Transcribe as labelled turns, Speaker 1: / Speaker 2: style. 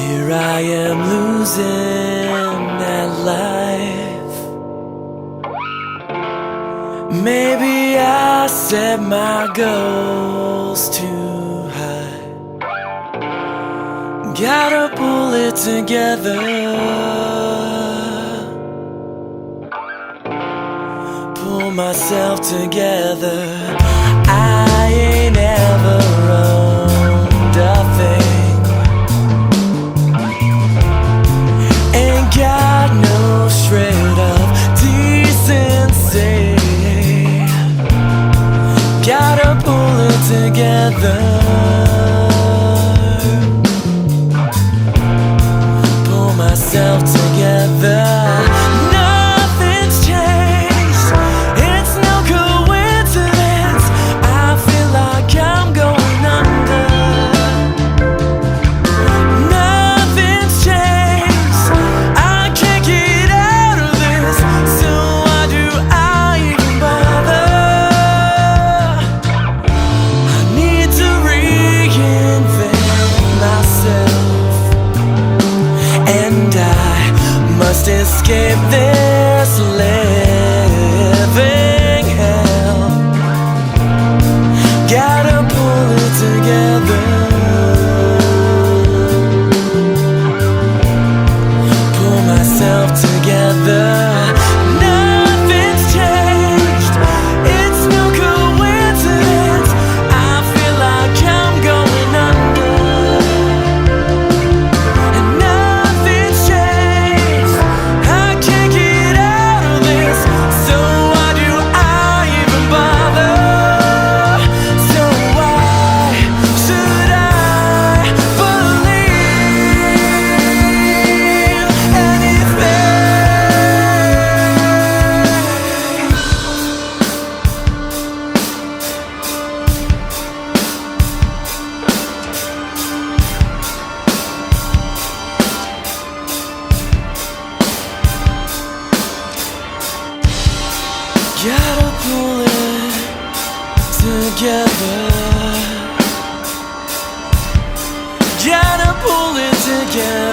Speaker 1: Here I am losing at life. Maybe I set my goals too high. Gotta pull it together, pull myself together. I ain't ever owned a thing, ain't got no shred of decency. Gotta pull it together, pull myself together. Nothing's changed, it's no coincidence. I feel like I'm going under. Nothing's changed, I can't get out of this. So why do I even bother? I need to reinvent myself, and I must escape this living hell. Gotta pull it together, pull myself together. Nothing's changed, it's no coincidence. I feel like I'm going under, and nothing's changed. I can't get out of this. So why do I even bother? So why should I believe anything? Gotta pull it together, gotta pull it together.